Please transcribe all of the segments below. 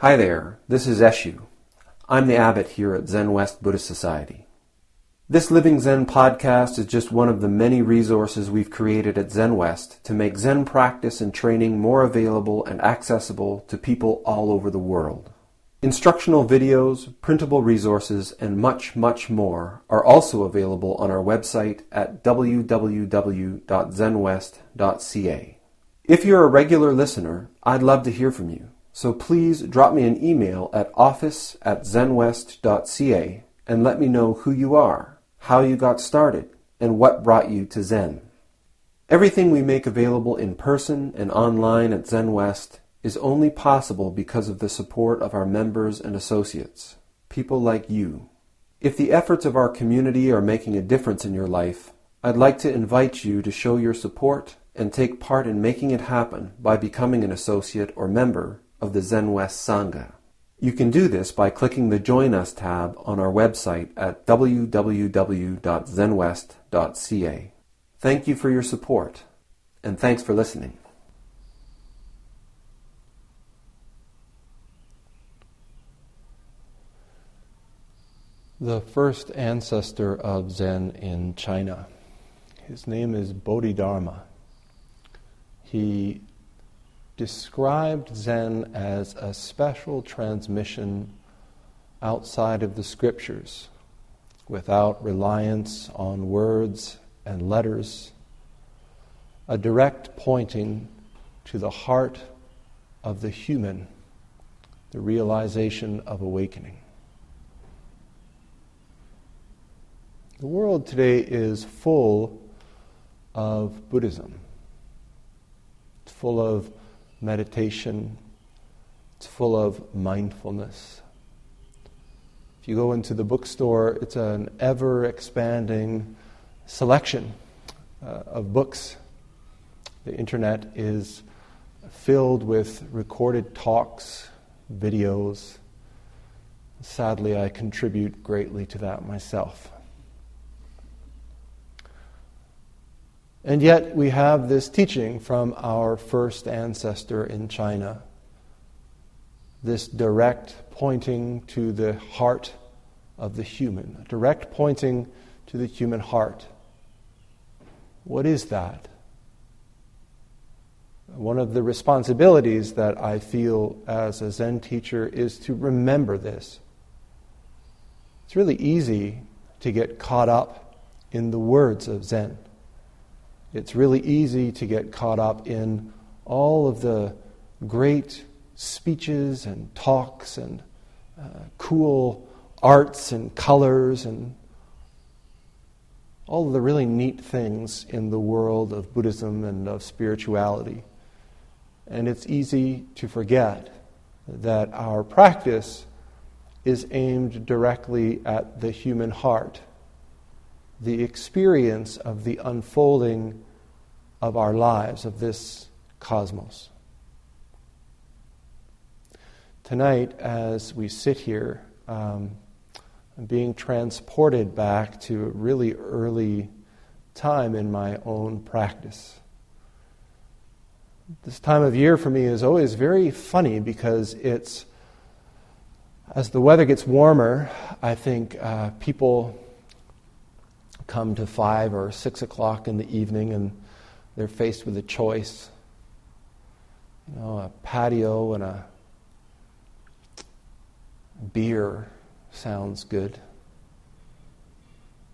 Hi there, this is Eshu. I'm the abbot here at Zenwest Buddhist Society. This Living Zen-podcast is just one of the many resources we've created at Zenwest to make Zen practice and training more available and accessible to people all over the world. Instructional videos, printable resources, and much, much more are also available on our website at www.zenwest.ca. If you're a regular listener, I'd love to hear from you. So please drop me an email at office@zenwest.ca and let me know who you are, how you got started, and what brought you to Zen. Everything we make available in person and online at Zenwest is only possible because of the support of our members and associates, people like you. If the efforts of our community are making a difference in your life, I'd like to invite you to show your support and take part in making it happen by becoming an associate or member of the Zenwest Sangha. You can do this by clicking the Join Us tab on our website at www.zenwest.ca. Thank you for your support, and thanks for listening. The first ancestor of Zen in China, his name is Bodhidharma. He described Zen as a special transmission outside of the scriptures, without reliance on words and letters, a direct pointing to the heart of the human, the realization of awakening. The world today is full of Buddhism. It's full of meditation. It's full of mindfulness. If you go into the bookstore, it's an ever-expanding selection of books. The internet is filled with recorded talks, videos. Sadly, I contribute greatly to that myself. And yet we have this teaching from our first ancestor in China, this direct pointing to the heart of the human, direct pointing to the human heart. What is that? One of the responsibilities that I feel as a Zen teacher is to remember this. It's really easy to get caught up in the words of Zen. It's really easy to get caught up in all of the great speeches and talks and cool arts and colors and all of the really neat things in the world of Buddhism and of spirituality. And it's easy to forget that our practice is aimed directly at the human heart, the experience of the unfolding of our lives, of this cosmos. Tonight, as we sit here, I'm being transported back to a really early time in my own practice. This time of year for me is always very funny because it's, as the weather gets warmer, I think people come to 5 or 6 o'clock in the evening and they're faced with a choice. A patio and a beer sounds good.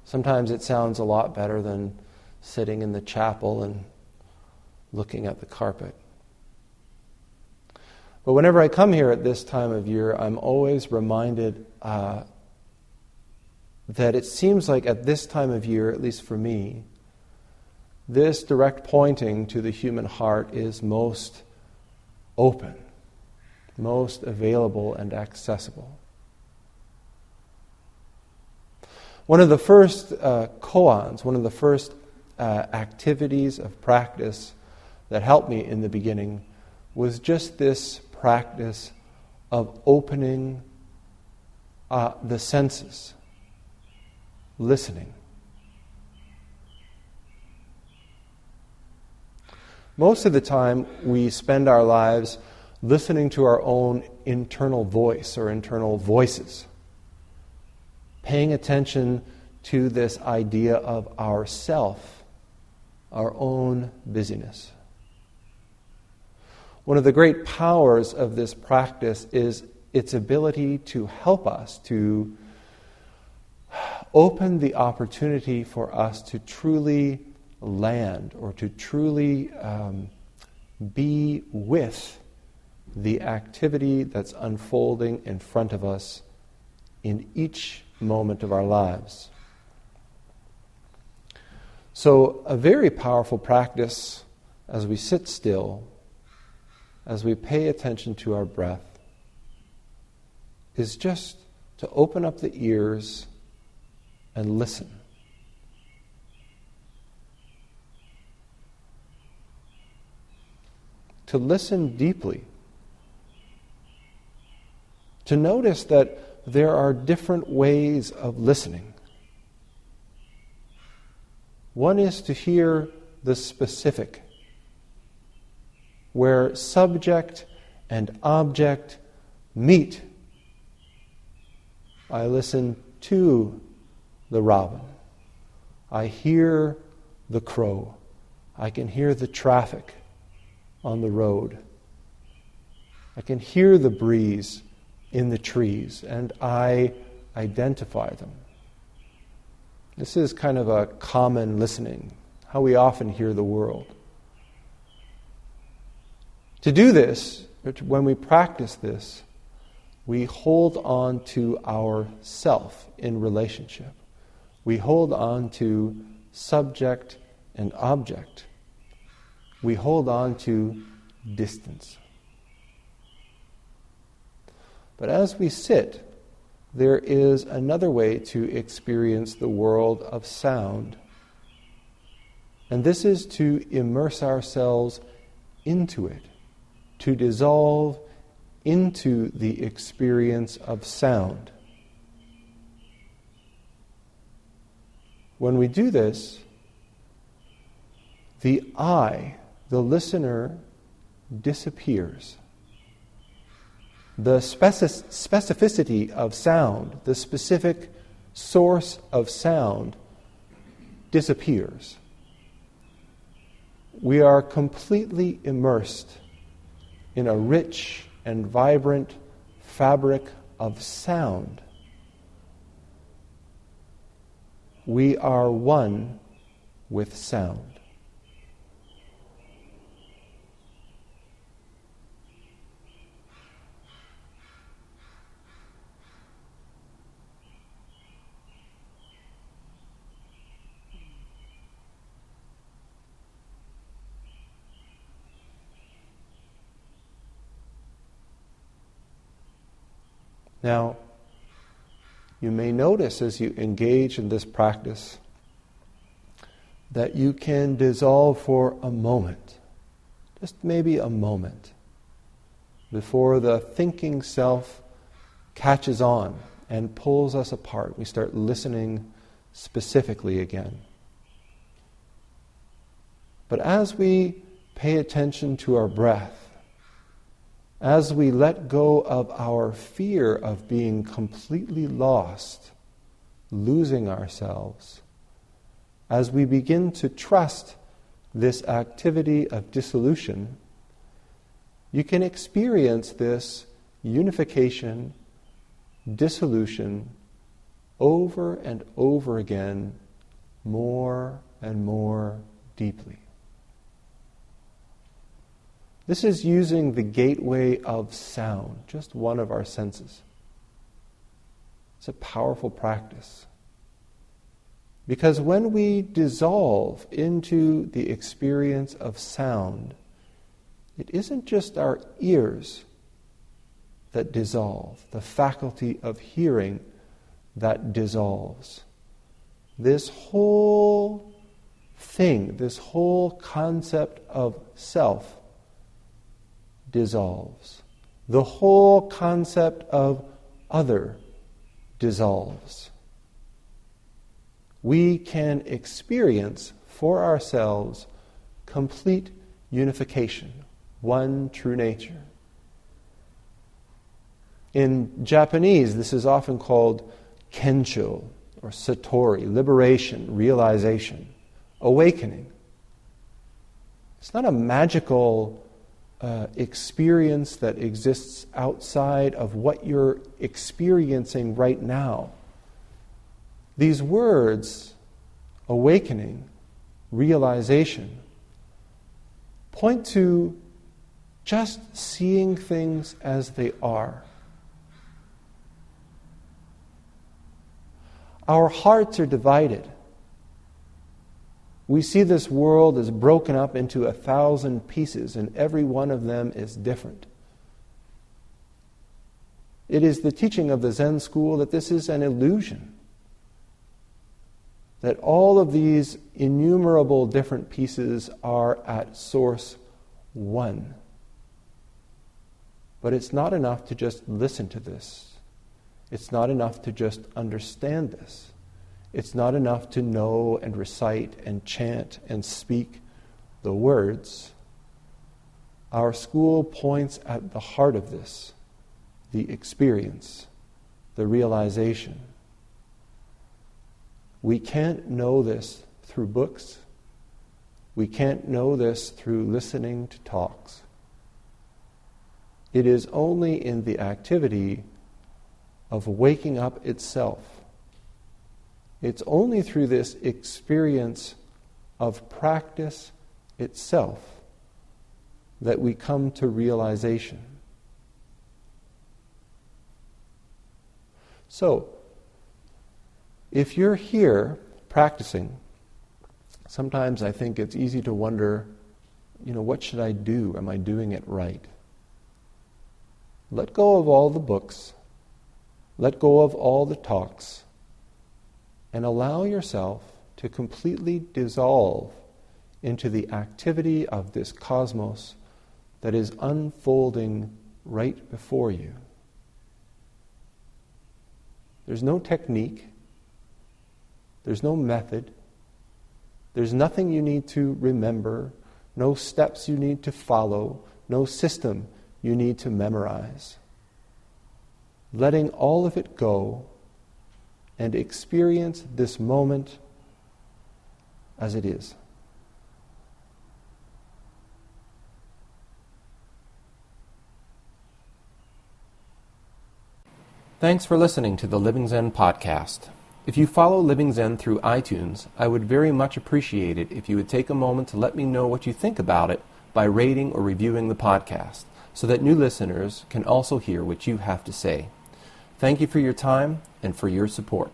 Sometimes it sounds a lot better than sitting in the chapel and looking at the carpet. But whenever I come here at this time of year, I'm always reminded that it seems like at this time of year, at least for me, this direct pointing to the human heart is most open, most available and accessible. One of the first koans, one of the first activities of practice that helped me in the beginning was just this practice of opening the senses. Listening. Most of the time, we spend our lives listening to our own internal voice or internal voices. Paying attention to this idea of ourself, our own busyness. One of the great powers of this practice is its ability to help us to open the opportunity for us to truly land or to truly be with the activity that's unfolding in front of us in each moment of our lives. So a very powerful practice as we sit still, as we pay attention to our breath, is just to open up the ears and listen. To listen deeply. To notice that there are different ways of listening. One is to hear the specific, where subject and object meet. I listen to the robin. I hear the crow. I can hear the traffic on the road. I can hear the breeze in the trees, and I identify them. This is kind of a common listening, how we often hear the world. To do this, when we practice this, we hold on to our self in relationship. We hold on to subject and object. We hold on to distance. But as we sit, there is another way to experience the world of sound. And this is to immerse ourselves into it, to dissolve into the experience of sound. When we do this, the I, the listener, disappears. The specificity of sound, the specific source of sound, disappears. We are completely immersed in a rich and vibrant fabric of sound. We are one with sound. Now, you may notice as you engage in this practice that you can dissolve for a moment, just maybe a moment, before the thinking self catches on and pulls us apart. We start listening specifically again. But as we pay attention to our breath, as we let go of our fear of being completely lost, losing ourselves, as we begin to trust this activity of dissolution, you can experience this unification, dissolution, over and over again, more and more deeply. This is using the gateway of sound, just one of our senses. It's a powerful practice. Because when we dissolve into the experience of sound, it isn't just our ears that dissolve, the faculty of hearing that dissolves. This whole thing, this whole concept of self dissolves. The whole concept of other dissolves. We can experience for ourselves complete unification, one true nature. In Japanese, this is often called kensho, or satori, liberation, realization, awakening. It's not a magical experience that exists outside of what you're experiencing right now. These words, awakening, realization, point to just seeing things as they are. Our hearts are divided. We see this world as broken up into 1,000 pieces, and every one of them is different. It is the teaching of the Zen school that this is an illusion, that all of these innumerable different pieces are at source one. But it's not enough to just listen to this. It's not enough to just understand this. It's not enough to know and recite and chant and speak the words. Our school points at the heart of this, the experience, the realization. We can't know this through books. We can't know this through listening to talks. It is only in the activity of waking up itself. It's only through this experience of practice itself that we come to realization. So, if you're here practicing, sometimes I think it's easy to wonder, what should I do? Am I doing it right? Let go of all the books. Let go of all the talks. And allow yourself to completely dissolve into the activity of this cosmos that is unfolding right before you. There's no technique. There's no method. There's nothing you need to remember, no steps you need to follow, no system you need to memorize. Letting all of it go and experience this moment as it is. Thanks for listening to the Living Zen podcast. If you follow Living Zen through iTunes, I would very much appreciate it if you would take a moment to let me know what you think about it by rating or reviewing the podcast, so that new listeners can also hear what you have to say. Thank you for your time and for your support.